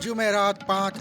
جمعرات 5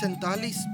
47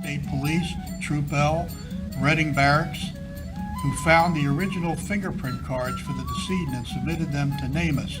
State Police, Troop L, Reading Barracks, who found the original fingerprint cards for the decedent and submitted them to NamUs.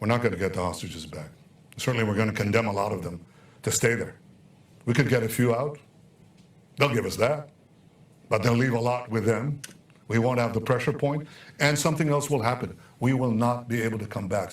we're not going to get the hostages back. Certainly we're going to condemn a lot of them to stay there. We could get a few out. They'll give us that. But they'll leave a lot with them. We won't have the pressure point, and something else will happen. We will not be able to come back.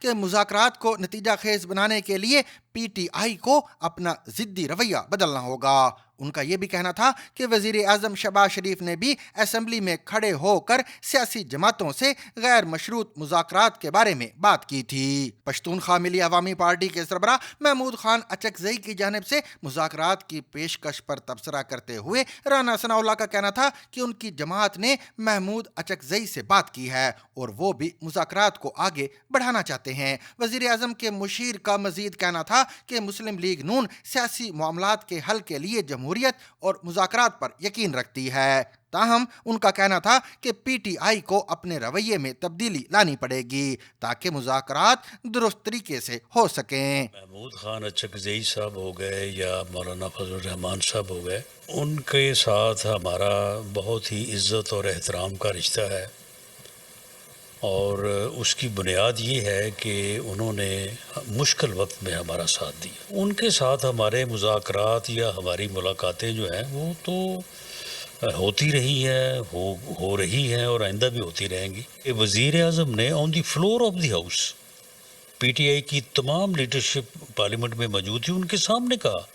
کہ مذاکرات کو نتیجہ خیز بنانے کے لیے پی T آئی کو اپنا ضدی رویہ بدلنا ہوگا۔ ان کا یہ بھی کہنا تھا کہ وزیر اعظم شہباز شریف نے بھی اسمبلی میں کھڑے ہو کر سیاسی جماعتوں سے غیر مشروط مذاکرات کے بارے میں بات کی تھی۔ پشتونخوا ملی عوامی پارٹی کے سربراہ محمود خان اچکزئی کی جانب سے مذاکرات کی پیشکش پر تبصرہ کرتے ہوئے رانا ثناءاللہ کا کہنا تھا کہ ان کی جماعت نے محمود اچکزئی سے بات کی ہے اور وہ بھی مذاکرات کو آگے بڑھانا چاہتے ہیں۔ وزیر اعظم کے مشیر کا مزید کہنا تھا کہ مسلم لیگ نون سیاسی معاملات کے حل کے لیے جمہوریت اور مذاکرات پر یقین رکھتی ہے، تاہم ان کا کہنا تھا کہ پی ٹی آئی کو اپنے رویے میں تبدیلی لانی پڑے گی تاکہ مذاکرات درست طریقے سے ہو سکیں۔ محمود خان اچکزئی صاحب ہو گئے یا مولانا فضل الرحمان صاحب ہو گئے، ان کے ساتھ ہمارا بہت ہی عزت اور احترام کا رشتہ ہے، اور اس کی بنیاد یہ ہے کہ انہوں نے مشکل وقت میں ہمارا ساتھ دیا۔ ان کے ساتھ ہمارے مذاکرات یا ہماری ملاقاتیں جو ہیں وہ تو ہوتی رہی ہیں، ہو رہی ہیں اور آئندہ بھی ہوتی رہیں گی۔ وزیر اعظم نے on the floor of the house P T I کی تمام لیڈرشپ پارلیمنٹ میں موجود تھی، ان کے سامنے کہا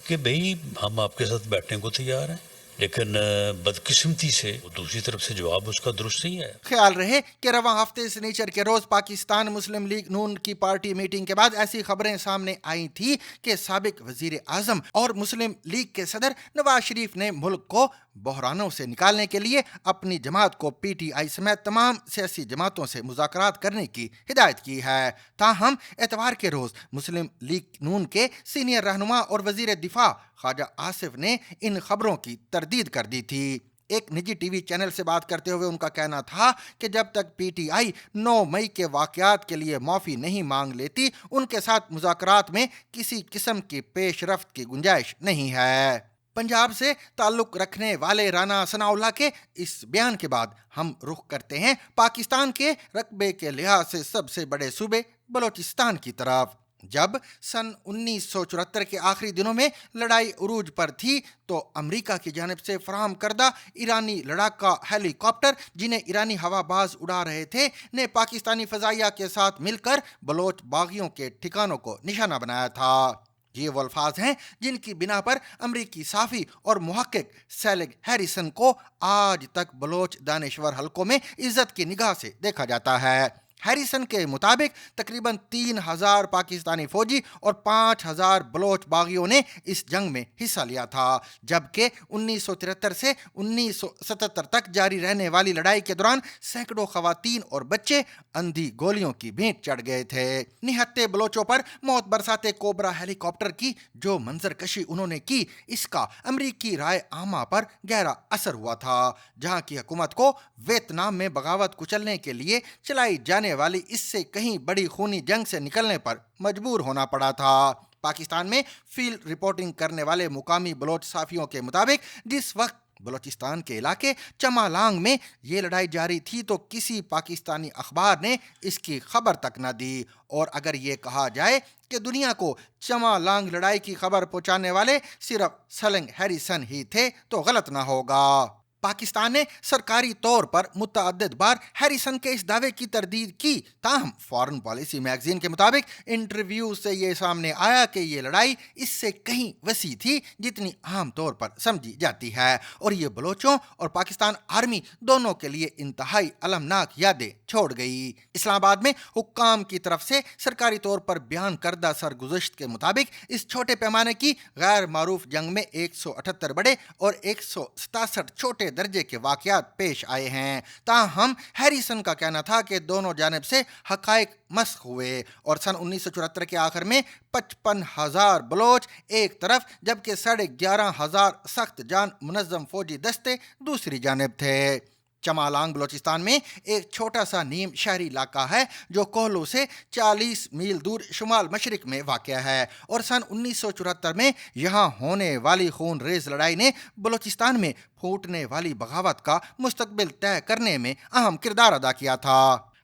کہ بھئی ہم آپ کے ساتھ بیٹھنے کو تیار ہیں، لیکن بدقسمتی سے دوسری طرف سے جواب اس کا درست نہیں ہے۔ خیال رہے کہ رواں ہفتے سنیچر کے روز پاکستان مسلم لیگ نون کی پارٹی میٹنگ کے بعد ایسی خبریں سامنے آئی تھی کہ سابق وزیر اعظم اور مسلم لیگ کے صدر نواز شریف نے ملک کو بحرانوں سے نکالنے کے لیے اپنی جماعت کو پی ٹی آئی سمیت تمام سیاسی جماعتوں سے مذاکرات کرنے کی ہدایت کی ہے۔ تاہم اتوار کے روز مسلم لیگ نون کے سینئر رہنما اور وزیر دفاع خواجہ آصف نے ان خبروں کی تردید کر دی تھی۔ ایک نجی ٹی وی چینل سے بات کرتے ہوئے ان کا کہنا تھا کہ جب تک پی ٹی آئی 9 مئی کے واقعات کے لیے معافی نہیں مانگ لیتی، ان کے ساتھ مذاکرات میں کسی قسم کی پیش رفت کی گنجائش نہیں ہے۔ پنجاب سے تعلق رکھنے والے رانا ثناءاللہ کے اس بیان کے بعد ہم رخ کرتے ہیں پاکستان کے رقبے کے لحاظ سے سب سے بڑے صوبے بلوچستان کی طرف۔ جب سن 1974 کے آخری دنوں میں لڑائی عروج پر تھی تو امریکہ کی جانب سے فراہم کردہ ایرانی لڑاکا ہیلی کاپٹر جنہیں ایرانی ہوا باز اڑا رہے تھے نے پاکستانی فضائیہ کے ساتھ مل کر بلوچ باغیوں کے ٹھکانوں کو نشانہ بنایا تھا۔ یہ وہ الفاظ ہیں جن کی بنا پر امریکی صحافی اور محقق سیلگ ہیریسن کو آج تک بلوچ دانشور حلقوں میں عزت کی نگاہ سے دیکھا جاتا ہے۔ ہیریسن کے مطابق تقریباً 3000 پاکستانی فوجی اور 5000 بلوچ باغیوں نے اس جنگ میں حصہ لیا تھا، جبکہ 1973 سے 1977 تک جاری رہنے والی لڑائی کے دوران سینکڑوں خواتین اور بچے اندھی گولیوں کی بھینٹ چڑھ گئے تھے۔ نہتے بلوچوں پر موت برساتے کوبرا ہیلی کاپٹر کی جو منظر کشی انہوں نے کی، اس کا امریکی رائے عامہ پر گہرا اثر ہوا تھا، جہاں کی حکومت کو ویتنام میں بغاوت کچلنے کے لیے چلائی جانے والی اس سے کہیں بڑی خونی جنگ سے نکلنے پر مجبور ہونا پڑا تھا۔ پاکستان میں فیلڈ رپورٹنگ کرنے والے مقامی بلوچ صحافیوں کے مطابق جس وقت بلوچستان کے علاقے چمالانگ میں یہ لڑائی جاری تھی تو کسی پاکستانی اخبار نے اس کی خبر تک نہ دی، اور اگر یہ کہا جائے کہ دنیا کو چمالانگ لڑائی کی خبر پہنچانے والے صرف سیلگ ہیریسن ہی تھے تو غلط نہ ہوگا۔ پاکستان نے سرکاری طور پر متعدد بار ہیریسن کے اس دعوے کی تردید کی، تاہم فارن پالیسی میگزین کے مطابق انٹرویو سے یہ سامنے آیا کہ یہ لڑائی اس سے کہیں وسیع تھی جتنی عام طور پر سمجھی جاتی ہے، اور یہ بلوچوں اور پاکستان آرمی دونوں کے لیے انتہائی المناک یادیں چھوڑ گئی۔ اسلام آباد میں حکام کی طرف سے سرکاری طور پر بیان کردہ سرگزشت کے مطابق اس چھوٹے پیمانے کی غیر معروف جنگ میں 178 بڑے اور 167 چھوٹے درجے کے واقعات پیش آئے ہیں، تاہم ہیریسن کا کہنا تھا کہ دونوں جانب سے حقائق مسخ ہوئے اور سن 1974 کے آخر میں 55,000 بلوچ ایک طرف جبکہ 11,500 سخت جان منظم فوجی دستے دوسری جانب تھے۔ چمالانگ بلوچستان میں ایک چھوٹا سا نیم شہری علاقہ ہے جو کوہلو سے 40 میل دور شمال مشرق میں واقع ہے، اور سن 1974 میں یہاں ہونے والی خون ریز لڑائی نے بلوچستان میں پھوٹنے والی بغاوت کا مستقبل طے کرنے میں اہم کردار ادا کیا تھا۔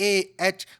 AH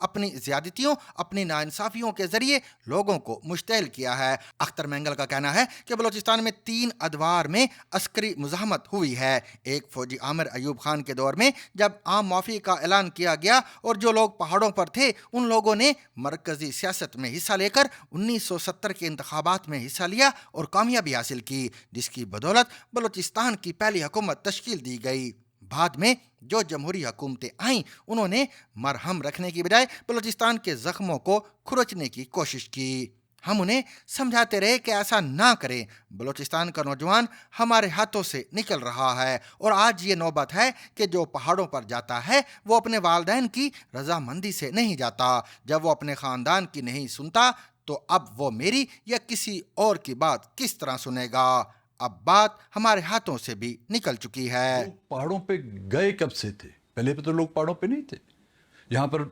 اپنی زیادتیوں، اپنی ناانصافیوں کے ذریعے لوگوں کو مشتعل کیا ہے۔ اختر مینگل کا کہنا ہے کہ بلوچستان میں 3 ادوار میں عسکری مزاحمت ہوئی ہے۔ ایک فوجی عامر ایوب خان کے دور میں جب عام معافی کا اعلان کیا گیا اور جو لوگ پہاڑوں پر تھے ان لوگوں نے مرکزی سیاست میں حصہ لے کر 1970 کے انتخابات میں حصہ لیا اور کامیابی حاصل کی، جس کی بدولت بلوچستان کی پہلی حکومت تشکیل دی گئی۔ بعد میں جو جمہوری حکومتیں آئیں انہوں نے مرہم رکھنے کی بجائے بلوچستان کے زخموں کو کھرچنے کی کوشش کی۔ ہم انہیں سمجھاتے رہے کہ ایسا نہ کریں۔ بلوچستان کا نوجوان ہمارے ہاتھوں سے نکل رہا ہے اور آج یہ نوبت ہے کہ جو پہاڑوں پر جاتا ہے وہ اپنے والدین کی رضامندی سے نہیں جاتا۔ جب وہ اپنے خاندان کی نہیں سنتا تو اب وہ میری یا کسی اور کی بات کس طرح سنے گا؟ اب بات ہمارے ہاتھوں سے بھی نکل چکی ہے۔ لوگ پہاڑوں پہ گئے کب سے تھے؟ پہلے پہ تو لوگ پہاڑوں پہ نہیں تھے۔ یہاں پر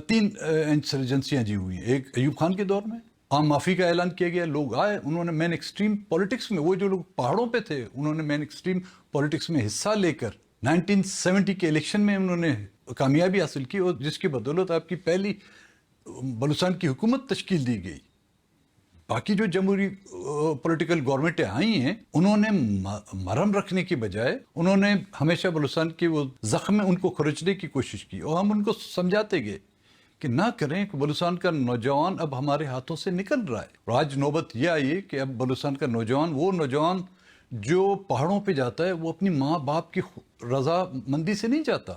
3 انسرجنسیاں جی ہوئی ہیں۔ ایک ایوب خان کے دور میں عام معافی کا اعلان کیا گیا، لوگ آئے، انہوں نے مین ایکسٹریم پولیٹکس میں، وہ جو لوگ پہاڑوں پہ تھے انہوں نے مین ایکسٹریم پولیٹکس میں حصہ لے کر 1970 کے الیکشن میں انہوں نے کامیابی حاصل کی اور جس کی بدولت آپ کی پہلی بلوچستان کی حکومت تشکیل دی گئی۔ باقی جو جمہوری پولیٹیکل گورنمنٹیں آئی ہیں انہوں نے مرہم رکھنے کی بجائے انہوں نے ہمیشہ بلوچستان کے وہ زخم میں ان کو کھرچنے کی کوشش کی، اور ہم ان کو سمجھاتے گئے کہ نہ کریں، کہ بلوچستان کا نوجوان اب ہمارے ہاتھوں سے نکل رہا ہے۔ اور آج نوبت یہ آئی ہے کہ اب بلوچستان کا نوجوان، وہ نوجوان جو پہاڑوں پہ جاتا ہے، وہ اپنی ماں باپ کی رضا مندی سے نہیں جاتا،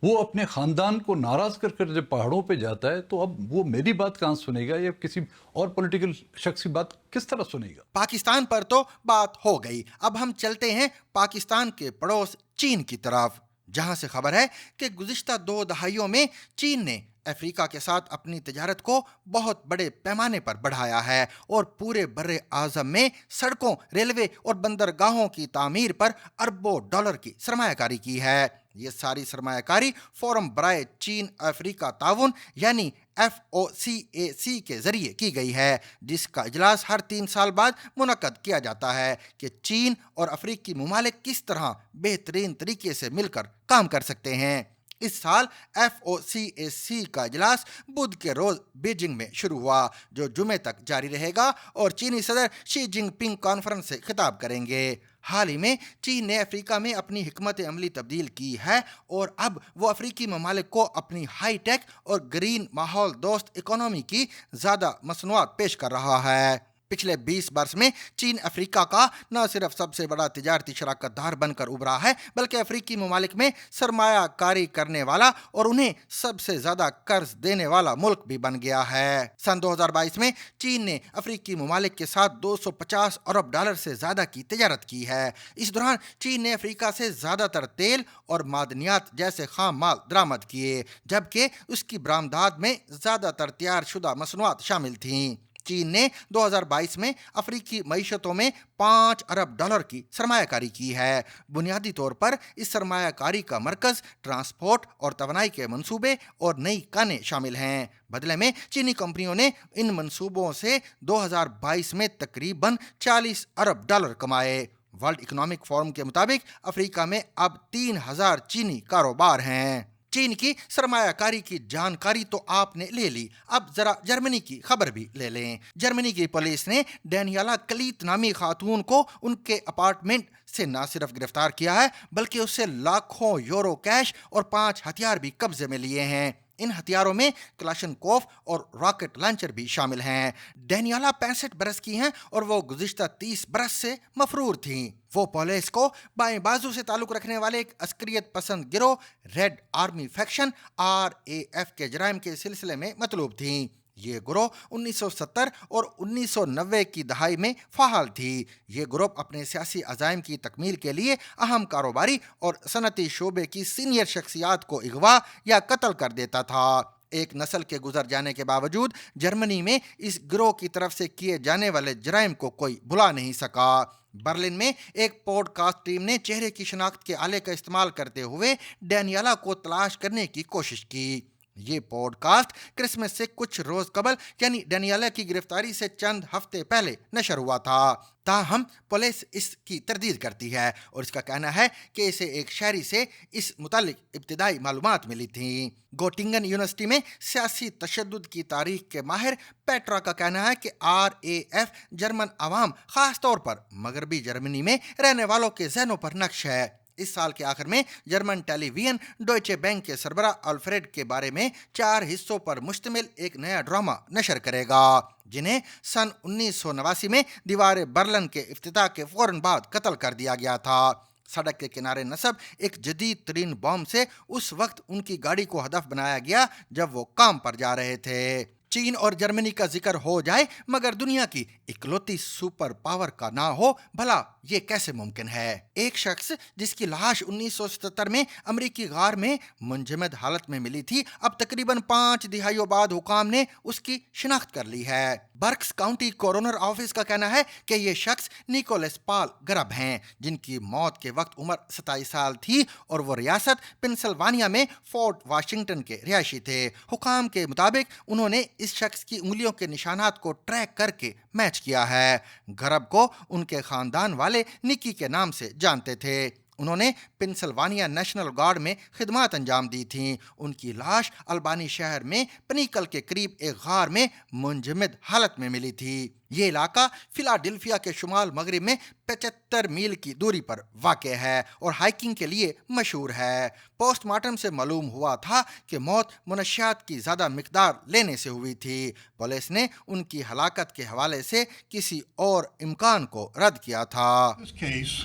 وہ اپنے خاندان کو ناراض کر کر جب پہاڑوں پہ جاتا ہے تو اب وہ میری بات کہاں سنے گا یا کسی اور پولیٹیکل شخص کی بات کس طرح سنے گا؟ پاکستان پر تو بات ہو گئی، اب ہم چلتے ہیں پاکستان کے پڑوس چین کی طرف، جہاں سے خبر ہے کہ گزشتہ 2 دہائیوں میں چین نے افریقہ کے ساتھ اپنی تجارت کو بہت بڑے پیمانے پر بڑھایا ہے اور پورے بر اعظم میں سڑکوں، ریلوے اور بندرگاہوں کی تعمیر پر اربوں ڈالر کی سرمایہ کاری کی ہے۔ یہ ساری سرمایہ کاری فورم برائے چین افریقہ تعاون یعنی FOCAC کے ذریعے کی گئی ہے، جس کا اجلاس ہر 3 سال بعد منعقد کیا جاتا ہے کہ چین اور افریقی ممالک کس طرح بہترین طریقے سے مل کر کام کر سکتے ہیں۔ اس سال FOCAC کا اجلاس بدھ کے روز بیجنگ میں شروع ہوا، جو جمعے تک جاری رہے گا اور چینی صدر شی جن پنگ کانفرنس سے خطاب کریں گے۔ حال ہی میں چین نے افریقہ میں اپنی حکمت عملی تبدیل کی ہے اور اب وہ افریقی ممالک کو اپنی ہائی ٹیک اور گرین ماحول دوست اکانومی کی زیادہ مصنوعات پیش کر رہا ہے۔ پچھلے 20 برس میں چین افریقہ کا نہ صرف سب سے بڑا تجارتی شراکت دار بن کر ابھرا ہے بلکہ افریقی ممالک میں سرمایہ کاری کرنے والا اور انہیں سب سے زیادہ قرض دینے والا ملک بھی بن گیا ہے۔ سن 2022 میں چین نے افریقی ممالک کے ساتھ 250 ارب ڈالر سے زیادہ کی تجارت کی ہے۔ اس دوران چین نے افریقہ سے زیادہ تر تیل اور معدنیات جیسے خام مال درآمد کیے، جبکہ اس کی برآمدات میں زیادہ تر تیار شدہ مصنوعات شامل تھیں۔ چین نے 2022 میں افریقی معیشتوں میں 5 ارب ڈالر کی سرمایہ کاری کی ہے۔ بنیادی طور پر اس سرمایہ کاری کا مرکز ٹرانسپورٹ اور توانائی کے منصوبے اور نئی کانیں شامل ہیں۔ بدلے میں چینی کمپنیوں نے ان منصوبوں سے 2022 میں تقریباً 40 ارب ڈالر کمائے۔ ورلڈ اکنامک فورم کے مطابق افریقہ میں اب 3000 چینی کاروبار ہیں۔ چین کی سرمایہ کاری کی جانکاری تو آپ نے لے لی، اب ذرا جرمنی کی خبر بھی لے لیں۔ جرمنی کی پولیس نے ڈینیالا کلیت نامی خاتون کو ان کے اپارٹمنٹ سے نہ صرف گرفتار کیا ہے بلکہ اس سے لاکھوں یورو کیش اور 5 ہتھیار بھی قبضے میں لیے ہیں۔ ان ہتھیاروں میں کلاشنکوف اور راکٹ لانچر بھی شامل ہیں۔ ڈینیالا 65 برس کی ہیں اور وہ گزشتہ 30 برس سے مفرور تھیں۔ وہ پولیس کو بائیں بازو سے تعلق رکھنے والے ایک عسکریت پسند گروہ ریڈ آرمی فیکشن RAF کے جرائم کے سلسلے میں مطلوب تھیں۔ یہ گروہ 1970 اور 1990 کی دہائی میں فعال تھی۔ یہ گروپ اپنے سیاسی عزائم کی تکمیل کے لیے اہم کاروباری اور صنعتی شعبے کی سینئر شخصیات کو اغوا یا قتل کر دیتا تھا۔ ایک نسل کے گزر جانے کے باوجود جرمنی میں اس گروہ کی طرف سے کیے جانے والے جرائم کو کوئی بھلا نہیں سکا۔ برلن میں ایک پوڈ کاسٹ ٹیم نے چہرے کی شناخت کے آلے کا استعمال کرتے ہوئے ڈینیالا کو تلاش کرنے کی کوشش کی۔ یہ پوڈ کاسٹ کرسمس سے کچھ روز قبل یعنی ڈینیالا کی گرفتاری سے چند ہفتے پہلے نشر ہوا تھا. تاہم پولیس اس کی تردید کرتی ہے اور اس کا کہنا ہے کہ اسے ایک شہری سے اس متعلق ابتدائی معلومات ملی تھیں. گوٹنگن یونیورسٹی میں سیاسی تشدد کی تاریخ کے ماہر پیٹرا کا کہنا ہے کہ RAF جرمن عوام خاص طور پر مغربی جرمنی میں رہنے والوں کے ذہنوں پر نقش ہے. اس سال کے آخر میں جرمن ٹیلی ویژن ڈوئچے بینک کے سربراہ الفریڈ کے بارے میں 4 حصوں پر مشتمل ایک نیا ڈرامہ نشر کرے گا جنہیں سن 1989 میں دیوار برلن کے افتتاح کے فوراً بعد قتل کر دیا گیا تھا. سڑک کے کنارے نصب ایک جدید ترین بم سے اس وقت ان کی گاڑی کو ہدف بنایا گیا جب وہ کام پر جا رہے تھے. چین اور جرمنی کا ذکر ہو جائے مگر دنیا کی اکلوتی سپر پاور کا نہ ہو، بھلا یہ کیسے ممکن ہے؟ ایک شخص جس کی لاش 1977 میں امریکی غار میں منجمد حالت میں ملی تھی، اب تقریباً 5 دہائیوں بعد حکام نے اس کی شناخت کر لی ہے. برکس کاؤنٹی کورونر آفس کا کہنا ہے کہ یہ شخص نیکولس پال گرب ہیں، جن کی موت کے وقت عمر 27 سال تھی اور وہ ریاست پنسلوانیا میں فورٹ واشنگٹن کے رہائشی تھے. حکام کے مطابق انہوں نے اس شخص کی انگلیوں کے نشانات کو ٹریک کر کے میچ کیا ہے. گرب کو ان کے خاندان والے نکی کے نام سے جانتے تھے. انہوں نے پنسلوانیا نیشنل گارڈ میں خدمات انجام دی تھیں. ان کی لاش البانی شہر میں پنیکل کے قریب ایک غار میں منجمد حالت میں ملی تھی. یہ علاقہ فلاڈیلفیا کے شمال مغرب میں 75 میل کی دوری پر واقع ہے اور ہائیکنگ کے لیے مشہور ہے. پوسٹ مارٹم سے معلوم ہوا تھا کہ موت منشیات کی زیادہ مقدار لینے سے ہوئی تھی. پولیس نے ان کی ہلاکت کے حوالے سے کسی اور امکان کو رد کیا تھا. This case,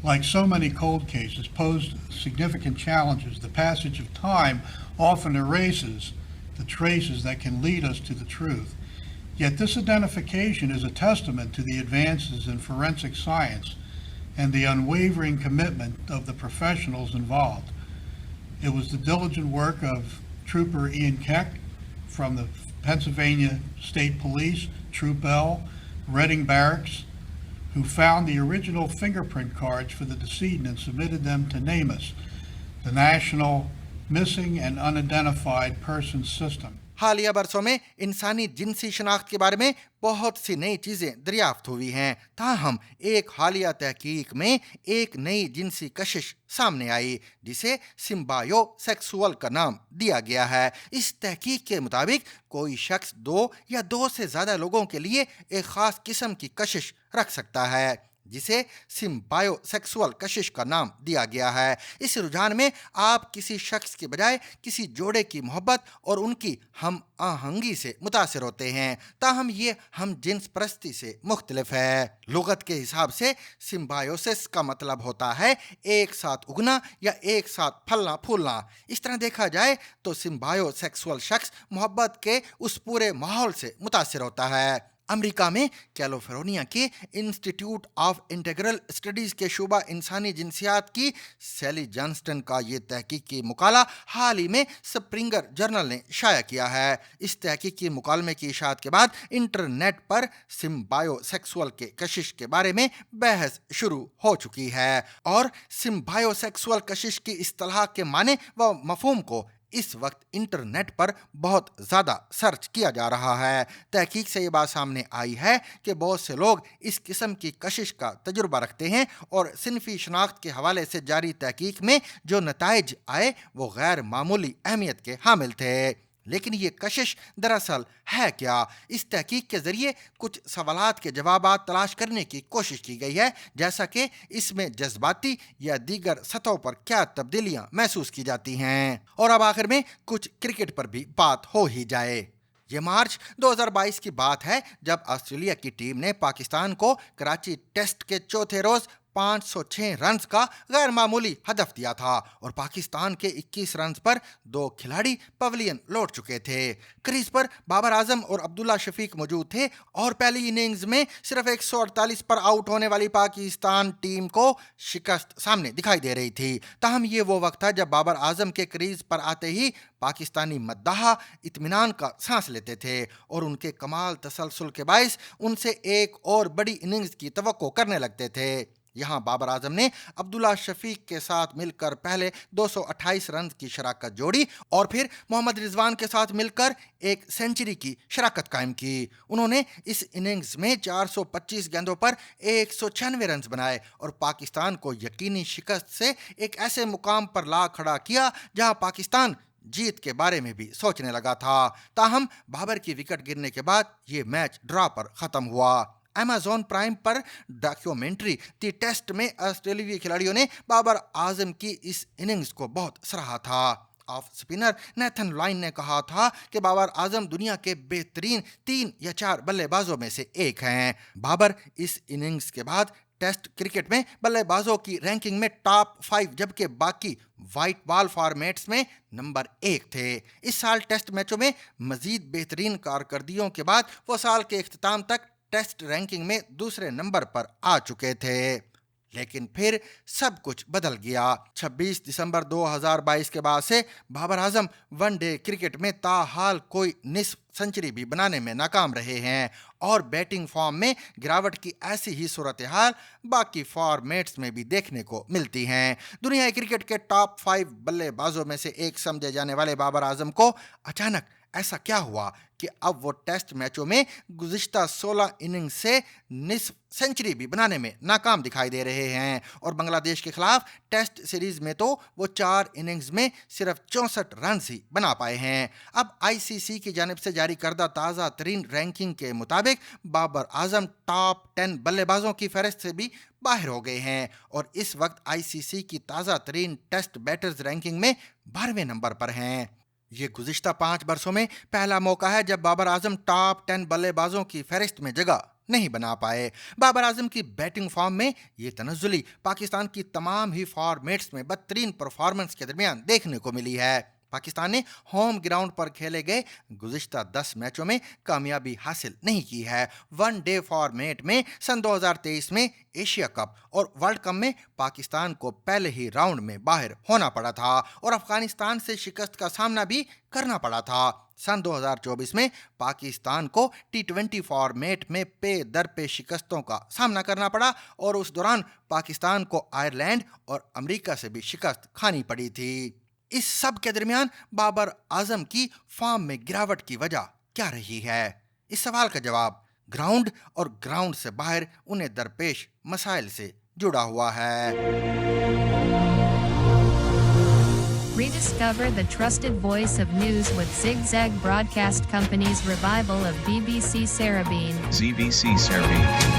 like so many cold cases, posed significant challenges. The passage of time often erases the traces that can lead us to the truth. Yet this identification is a testament to the advances in forensic science and the unwavering commitment of the professionals involved. It was the diligent work of Trooper Ian Keck from the Pennsylvania State Police, Troop L, Reading Barracks, who found the original fingerprint cards for the decedent and submitted them to NamUs, the National Missing and Unidentified Persons System. حالیہ برسوں میں انسانی جنسی شناخت کے بارے میں بہت سی نئی چیزیں دریافت ہوئی ہیں. تاہم ایک حالیہ تحقیق میں ایک نئی جنسی کشش سامنے آئی جسے سمبایو سیکسول کا نام دیا گیا ہے. اس تحقیق کے مطابق کوئی شخص 2 یا 2 سے زیادہ لوگوں کے لیے ایک خاص قسم کی کشش رکھ سکتا ہے جسے سمبایو سیکسول کشش کا نام دیا گیا ہے. اس رجحان میں آپ کسی شخص کے بجائے کسی جوڑے کی محبت اور ان کی ہم آہنگی سے متاثر ہوتے ہیں. تاہم یہ ہم جنس پرستی سے مختلف ہے. لغت کے حساب سے سمبایوسس کا مطلب ہوتا ہے ایک ساتھ اگنا یا ایک ساتھ پھلنا پھولنا. اس طرح دیکھا جائے تو سمبایو سیکسول شخص محبت کے اس پورے ماحول سے متاثر ہوتا ہے. امریکہ میں کیلیفورنیا کے انسٹیٹیوٹ آف انٹیگرل اسٹڈیز کے شعبہ انسانی جنسیات کی سیلی جانسٹن کا یہ تحقیقی مقالہ حال ہی میں سپرنگر جرنل نے شائع کیا ہے. اس تحقیقی مکالمے کی اشاعت کے بعد انٹرنیٹ پر سمبایو سیکسول کے کشش کے بارے میں بحث شروع ہو چکی ہے اور سمبایو سیکسول کشش کی اصطلاح کے معنی و مفہوم کو اس وقت انٹرنیٹ پر بہت زیادہ سرچ کیا جا رہا ہے. تحقیق سے یہ بات سامنے آئی ہے کہ بہت سے لوگ اس قسم کی کشش کا تجربہ رکھتے ہیں اور صنفی شناخت کے حوالے سے جاری تحقیق میں جو نتائج آئے وہ غیر معمولی اہمیت کے حامل تھے. لیکن یہ کشش دراصل ہے کیا؟ اس تحقیق کے ذریعے کچھ سوالات کے جوابات تلاش کرنے کی کوشش کی گئی ہے، جیسا کہ اس میں جذباتی یا دیگر سطحوں پر کیا تبدیلیاں محسوس کی جاتی ہیں. اور اب آخر میں کچھ کرکٹ پر بھی بات ہو ہی جائے. یہ مارچ 2022 کی بات ہے جب آسٹریلیا کی ٹیم نے پاکستان کو کراچی ٹیسٹ کے چوتھے روز 506 رنز کا غیر معمولی ہدف دیا تھا اور پاکستان کے 21 رنز پر 2 کھلاڑی پویلین لوٹ چکے تھے. کریز پر بابر اعظم اور عبداللہ شفیق موجود تھے اور پہلی اننگز میں صرف 148 پر آؤٹ ہونے والی پاکستان ٹیم کو شکست سامنے دکھائی دے رہی تھی. تاہم یہ وہ وقت تھا جب بابر اعظم کے کریز پر آتے ہی پاکستانی مداح اطمینان کا سانس لیتے تھے اور ان کے کمال تسلسل کے باعث ان سے ایک اور بڑی اننگز کی توقع کرنے لگتے تھے. یہاں بابر اعظم نے عبداللہ شفیق کے ساتھ مل کر پہلے 228 رنز کی شراکت جوڑی اور پھر محمد رضوان کے ساتھ مل کر ایک سینچری کی شراکت قائم کی۔ انہوں نے اس اننگز میں 425 گیندوں پر 196 رنز بنائے اور پاکستان کو یقینی شکست سے ایک ایسے مقام پر لا کھڑا کیا جہاں پاکستان جیت کے بارے میں بھی سوچنے لگا تھا۔ تاہم بابر کی وکٹ گرنے کے بعد یہ میچ ڈرا پر ختم ہوا۔ ایمیزون پرائم پر ڈاکیومنٹری دی ٹیسٹ میں آسٹریلوی کھلاڑیوں نے بابر اعظم کی اس اننگز کو بہت سراہا تھا۔ آف سپنر نیتھن لائن نے کہا تھا کہ بابر اعظم دنیا کے بہترین 3 یا 4 بلے بازوں میں سے ایک ہیں۔ بابر اس اننگز کے بعد ٹیسٹ کرکٹ میں بلے بازوں کی رینکنگ میں ٹاپ 5 جبکہ باقی وائٹ بال فارمیٹس میں نمبر 1 تھے۔ اس سال ٹیسٹ میچوں میں مزید بہترین کارکردگیوں کے بعد وہ سال کے اختتام تک ٹیسٹ رینکنگ میں دوسرے نمبر پر آ چکے تھے۔ لیکن پھر سب کچھ بدل گیا۔ 26 دسمبر 2022 کے بعد سے Babar Azam one day cricket میں تاحال کوئی نصف سنچری بھی بنانے میں ناکام رہے ہیں اور بیٹنگ فارم میں گراوٹ کی ایسی ہی صورتحال باقی فارمیٹس میں بھی دیکھنے کو ملتی ہیں۔ دنیا کرکٹ کے ٹاپ 5 بلے بازوں میں سے ایک سمجھے جانے والے بابر اعظم کو اچانک ایسا کیا ہوا کہ اب وہ ٹیسٹ میچوں میں گزشتہ 16 اننگ سے نصف سنچری بھی بنانے میں ناکام دکھائی دے رہے ہیں اور بنگلہ دیش کے خلاف ٹیسٹ سیریز میں تو وہ 4 اننگز میں صرف 64 رنز ہی بنا پائے ہیں۔ اب ICC کی جانب سے جاری کردہ تازہ ترین رینکنگ کے مطابق بابر اعظم ٹاپ 10 بلے بازوں کی فہرست سے بھی باہر ہو گئے ہیں اور اس وقت ICC کی تازہ ترین ٹیسٹ بیٹرز رینکنگ میں 12ویں نمبر پر ہیں۔ یہ گزشتہ 5 برسوں میں پہلا موقع ہے جب بابر اعظم ٹاپ 10 بلے بازوں کی فہرست میں جگہ نہیں بنا پائے۔ بابر اعظم کی بیٹنگ فارم میں یہ تنزلی پاکستان کی تمام ہی فارمیٹس میں بدترین پرفارمنس کے درمیان دیکھنے کو ملی ہے۔ پاکستان نے ہوم گراؤنڈ پر کھیلے گئے گزشتہ 10 میچوں میں کامیابی حاصل نہیں کی ہے۔ ون ڈے فارمیٹ میں سن 2023 میں ایشیا کپ اور ورلڈ کپ میں پاکستان کو پہلے ہی راؤنڈ میں باہر ہونا پڑا تھا اور افغانستان سے شکست کا سامنا بھی کرنا پڑا تھا۔ سن 2024 میں پاکستان کو T20 فارمیٹ میں پے در پے شکستوں کا سامنا کرنا پڑا اور اس دوران پاکستان کو آئرلینڈ اور امریکہ سے بھی شکست کھانی پڑی تھی۔ اس سب کے درمیان بابر اعظم کی فارم میں گراوٹ کی وجہ کیا رہی ہے؟ اس سوال کا جواب گراؤنڈ اور گراؤنڈ سے باہر انہیں درپیش مسائل سے جڑا ہوا ہے۔ Rediscover the trusted voice of news with Zigzag Broadcast Company's revival of BBC Sarabeen. ZBC Serbia.